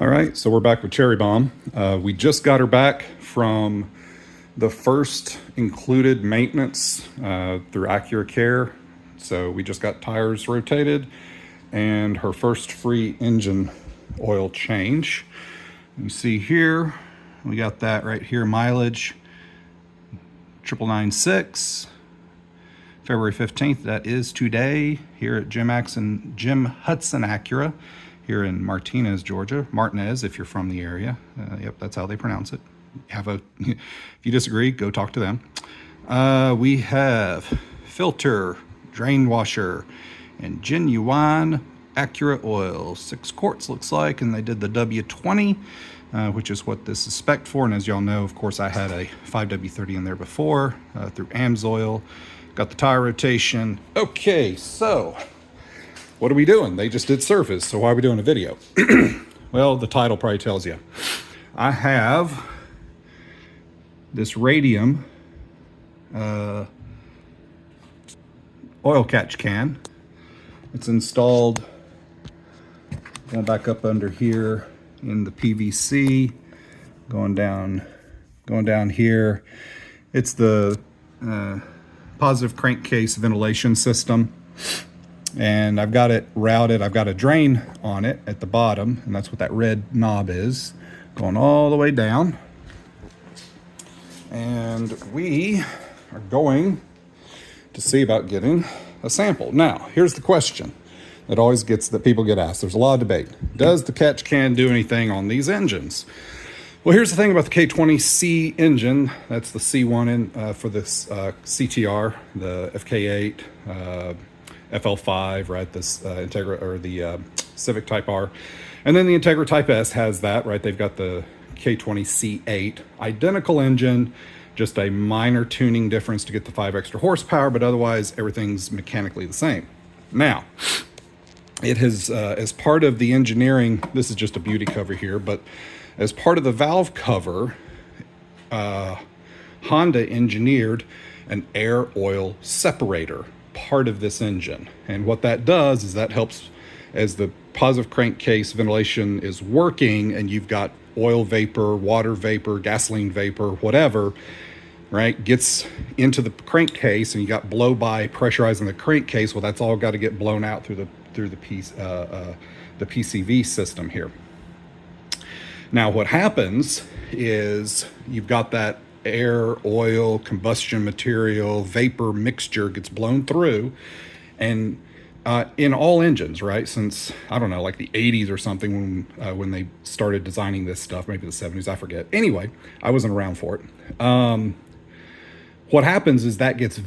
All right, so we're back with Cherry Bomb. We just got her back from the first included maintenance through Acura Care. So we just got tires rotated and her first free engine oil change. You see here, we got that right here, mileage 9996, February 15th. That is today here at Jim Hudson Acura here in Martinez, Georgia. Martinez, if you're from the area. Yep, that's how they pronounce it. If you disagree, go talk to them. We have filter, drain washer, and genuine Acura oil. 6 quarts looks like, and they did the W20, which is what this is spec'd for. And as y'all know, of course, I had a 5W30 in there before through Amsoil. Got the tire rotation. Okay, so what are we doing? They just did surface, so why are we doing a video? Well, the title probably tells you. I have this Radium Oil Catch can. It's installed, going back up under here in the PVC, going down here. It's the positive crankcase ventilation system. And I've got it routed. I've got a drain on it at the bottom, and that's what that red knob is, going all the way down. And we are going to see about getting a sample. Now, here's the question that people get asked. There's a lot of debate. Does the catch can do anything on these engines? Well, here's the thing about the K20C engine. That's the C1 for this CTR, the FK8, FL5, right? This Integra, or the Civic Type R. And then the Integra Type S has that, right? They've got the K20C8, identical engine, just a minor tuning difference to get the 5 extra horsepower, but otherwise everything's mechanically the same. Now, it has, as part of the engineering, this is just a beauty cover here, but as part of the valve cover, Honda engineered an air oil separator, part of this engine. And what that does is that helps as the positive crankcase ventilation is working and you've got oil vapor, water vapor, gasoline vapor, whatever, right, gets into the crankcase and you got blow by pressurizing the crankcase. Well, that's all got to get blown out through the PCV system here. Now what happens is you've got that air, oil, combustion material, vapor mixture gets blown through, and in all engines, right, since, I don't know, like the 80s or something, when they started designing this stuff, maybe the 70s, I forget. Anyway, I wasn't around for it. What happens is that gets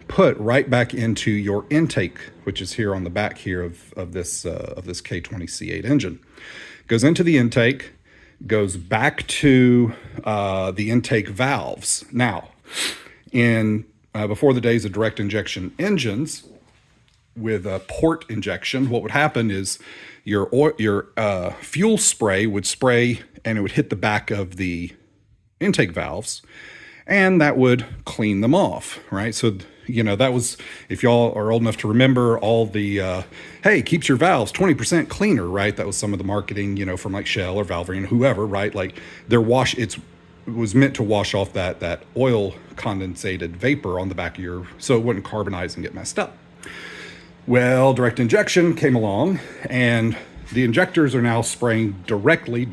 put right back into your intake, which is here on the back here of this K20C8 engine. Goes into the intake, goes back to the intake valves. Now, before the days of direct injection engines with port injection, what would happen is your fuel spray would spray and it would hit the back of the intake valves, and that would clean them off, right? So, you know, that was, if y'all are old enough to remember all the, hey, keeps your valves 20% cleaner, right? That was some of the marketing, you know, from like Shell or Valvoline, whoever, right? Like it was meant to wash off that oil condensated vapor on the back of so it wouldn't carbonize and get messed up. Well, direct injection came along, and the injectors are now spraying directly,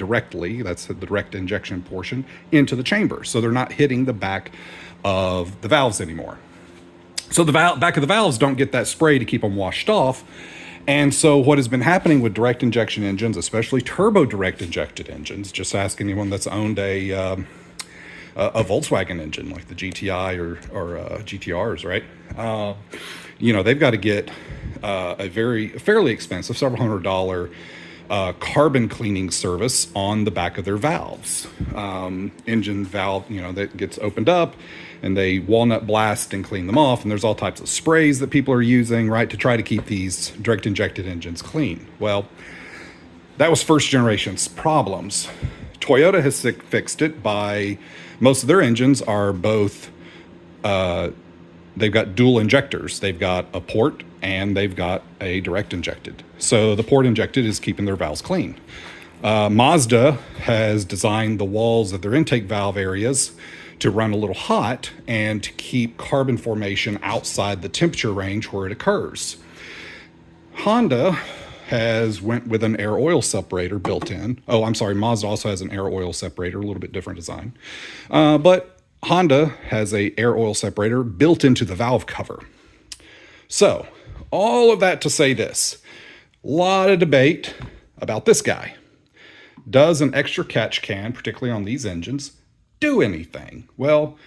that's the direct injection portion, into the chamber. So they're not hitting the back of the valves anymore. So the back of the valves don't get that spray to keep them washed off. And so what has been happening with direct injection engines, especially turbo direct injected engines, just ask anyone that's owned a Volkswagen engine like the GTI or GTRs, right? You know, they've got to get a fairly expensive, several $100 carbon cleaning service on the back of their valves. Engine valve, you know, that gets opened up and they walnut blast and clean them off. And there's all types of sprays that people are using, right, to try to keep these direct injected engines clean. Well, that was first generation's problems. Toyota has fixed it by, most of their engines are both, they've got dual injectors. They've got a port and they've got a direct injected. So the port injected is keeping their valves clean. Mazda has designed the walls of their intake valve areas to run a little hot and to keep carbon formation outside the temperature range where it occurs. Honda has went with an air oil separator built in. Oh, I'm sorry, Mazda also has an air oil separator, a little bit different design. But Honda has a air oil separator built into the valve cover. So, all of that to say this, a lot of debate about this guy. Does an extra catch can, particularly on these engines, do anything? Well,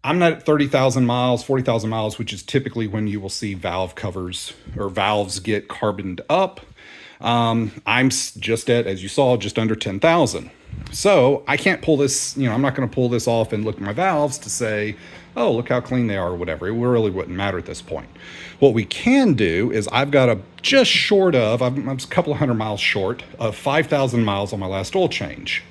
I'm not at 30,000 miles, 40,000 miles, which is typically when you will see valve covers or valves get carboned up. I'm just at, as you saw, just under 10,000. So I can't pull this, I'm not going to pull this off and look at my valves to say, oh, look how clean they are or whatever. It really wouldn't matter at this point. What we can do is I've got I'm a couple of hundred miles short of 5,000 miles on my last oil change.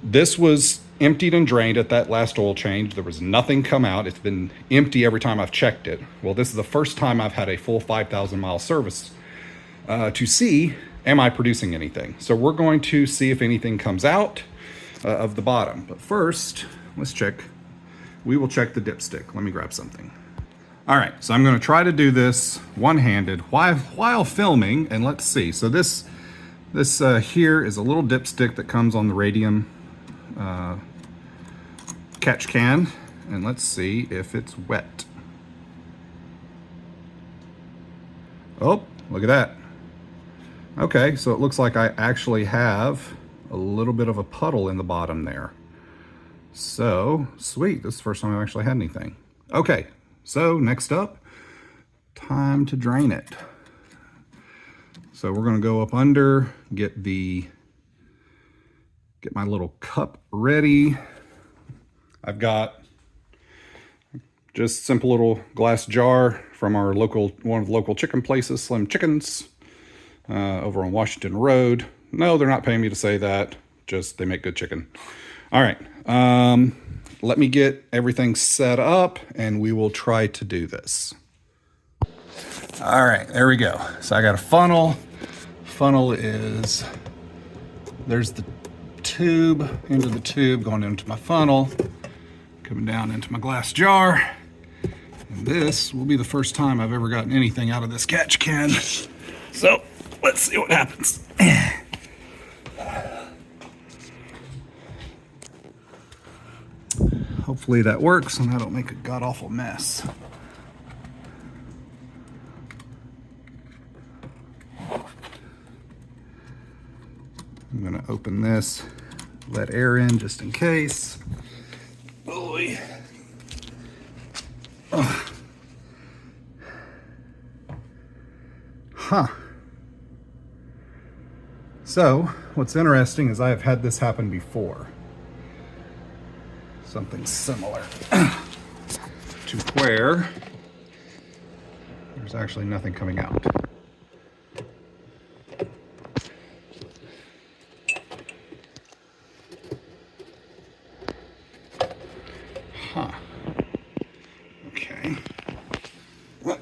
This was emptied and drained at that last oil change. There was nothing come out. It's been empty every time I've checked it. Well, this is the first time I've had a full 5,000 mile service to see, am I producing anything? So we're going to see if anything comes out of the bottom. But first, let's check. We will check the dipstick. Let me grab something. All right, so I'm going to try to do this one-handed while filming, and let's see. So this here is a little dipstick that comes on the Radium catch can, and let's see if it's wet. Oh, look at that. Okay, so it looks like I actually have a little bit of a puddle in the bottom there. So, sweet, this is the first time I've actually had anything. Okay, so next up, time to drain it. So we're gonna go up under, get my little cup ready. I've got just simple little glass jar from our one of the local chicken places, Slim Chickens, over on Washington Road. No, they're not paying me to say that, just they make good chicken. All right, let me get everything set up and we will try to do this. All right, there we go. So I got a funnel. Funnel is, there's the tube, into the tube, going into my funnel, coming down into my glass jar. And this will be the first time I've ever gotten anything out of this catch can. So let's see what happens. Hopefully that works and I don't make a god-awful mess. I'm gonna open this, let air in just in case. Boy. Oh. Huh. So, what's interesting is I have had this happen before. Something similar to where there's actually nothing coming out. Huh. Okay. Well,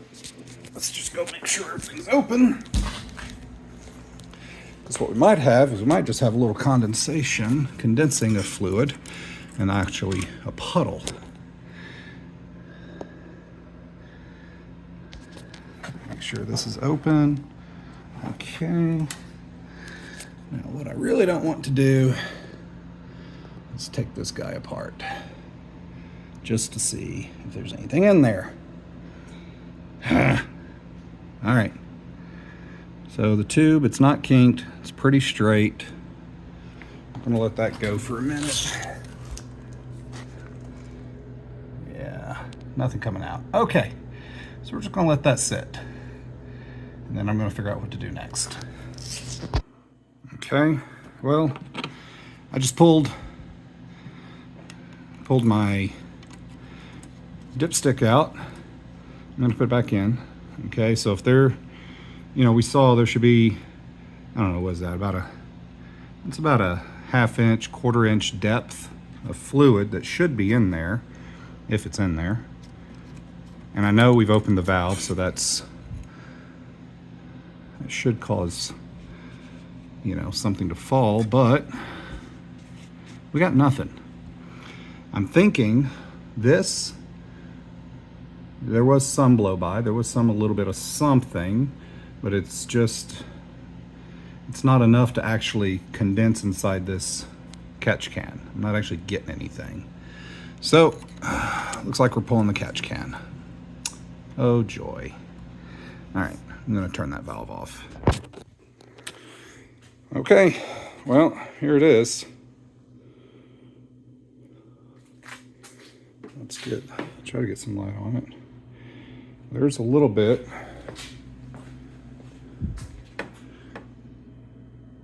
let's just go make sure everything's open. Because what we might have is we might just have a little condensing of fluid, and actually a puddle. Make sure this is open. Okay. Now what I really don't want to do is take this guy apart just to see if there's anything in there. All right. So the tube, it's not kinked. It's pretty straight. I'm gonna let that go for a minute. Nothing coming out. Okay, so we're just gonna let that sit. And then I'm gonna figure out what to do next. Okay, well, I just pulled my dipstick out. I'm gonna put it back in. Okay, so if we saw there should be, I don't know, what is that, it's about a ½ inch, quarter inch depth of fluid that should be in there, if it's in there. And I know we've opened the valve, so it should cause you know, something to fall, but we got nothing. I'm thinking this, there was some blow by, there was a little bit of something, but it's not enough to actually condense inside this catch can. I'm not actually getting anything. So, looks like we're pulling the catch can. Oh joy. All right, I'm gonna turn that valve off. Okay, well, here it is. Let's try to get some light on it. There's a little bit.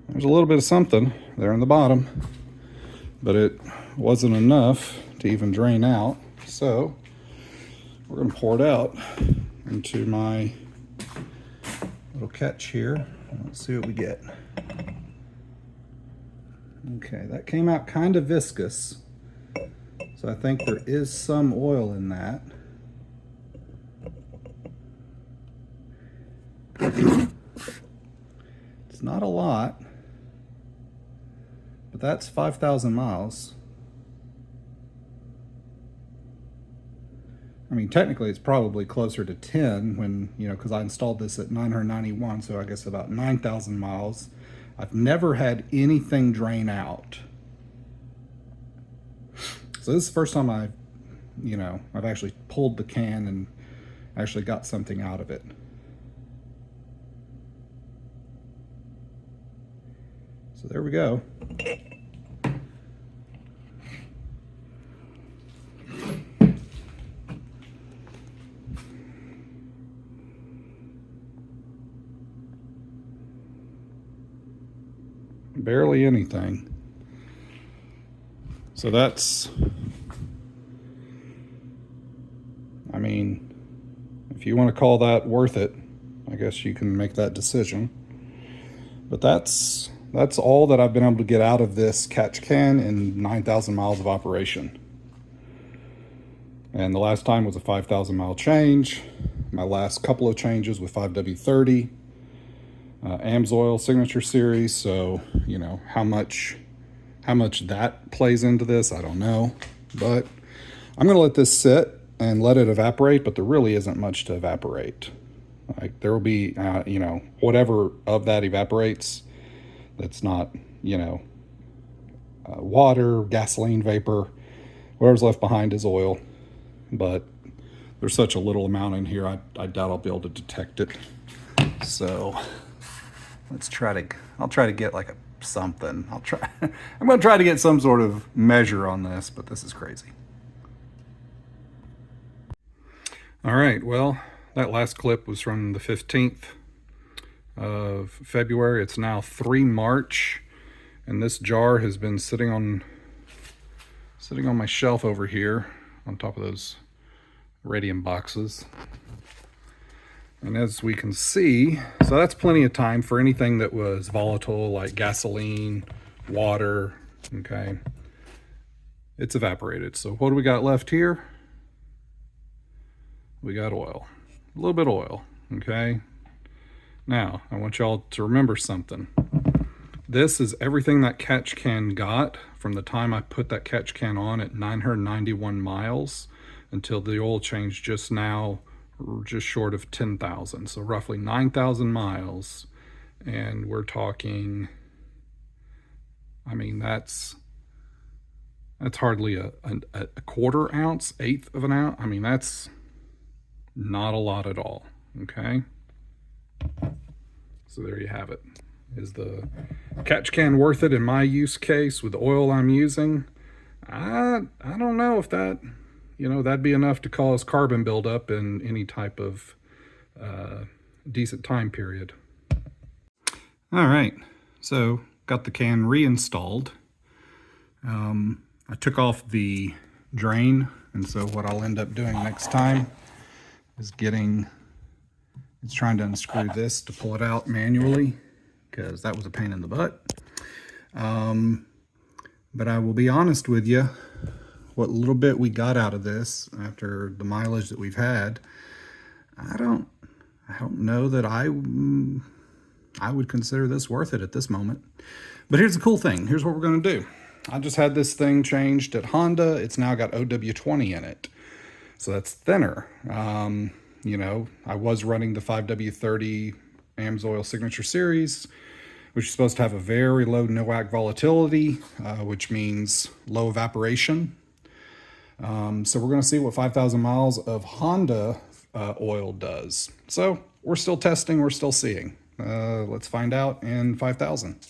There's a little bit of something there in the bottom, but it wasn't enough to even drain out. So we're gonna pour it out into my little catch here. Let's see what we get. Okay, that came out kind of viscous. So I think there is some oil in that. It's not a lot, but that's 5,000 miles. I mean, technically it's probably closer to 10 when, you know, because I installed this at 991, so I guess about 9,000 miles. I've never had anything drain out. So this is the first time I've actually pulled the can and actually got something out of it. So there we go. Barely anything. So that's, I mean, if you want to call that worth it, I guess you can make that decision. But that's all that I've been able to get out of this catch can in 9,000 miles of operation. And the last time was a 5,000 mile change. My last couple of changes with 5W30. Amsoil signature series, so you know how much that plays into this, I don't know, but I'm gonna let this sit and let it evaporate. But there really isn't much to evaporate. Like, there will be you know, whatever of that evaporates that's not, you know, water, gasoline vapor, whatever's left behind is oil. But there's such a little amount in here, I doubt I'll be able to detect it. So I'll try to get like something. I'm gonna try to get some sort of measure on this, but this is crazy. All right, well, that last clip was from the 15th of February. It's now 3 March, and this jar has been sitting on my shelf over here on top of those radium boxes. And as we can see, so that's plenty of time for anything that was volatile, like gasoline, water, okay? It's evaporated. So what do we got left here? We got oil, a little bit of oil, okay? Now, I want y'all to remember something. This is everything that catch can got from the time I put that catch can on at 991 miles until the oil change just now, just short of 10,000, so roughly 9,000 miles. And we're talking, I mean, that's hardly a quarter ounce, eighth of an ounce. I mean, that's not a lot at all, okay? So there you have it. Is the catch can worth it in my use case with the oil I'm using? I don't know if that, you know, that'd be enough to cause carbon buildup in any type of decent time period. All right, so got the can reinstalled. I took off the drain, and so what I'll end up doing next time is trying to unscrew this to pull it out manually, because that was a pain in the butt. But I will be honest with you, what little bit we got out of this after the mileage that we've had, I don't know that I I would consider this worth it at this moment. But here's the cool thing. Here's what we're going to do. I just had this thing changed at Honda. It's now got OW20 in it. So that's thinner. You know, I was running the 5W30 Amsoil Signature Series, which is supposed to have a very low NOAC volatility, which means low evaporation. So we're going to see what 5,000 miles of Honda oil does. So we're still testing, we're still seeing. Let's find out in 5,000.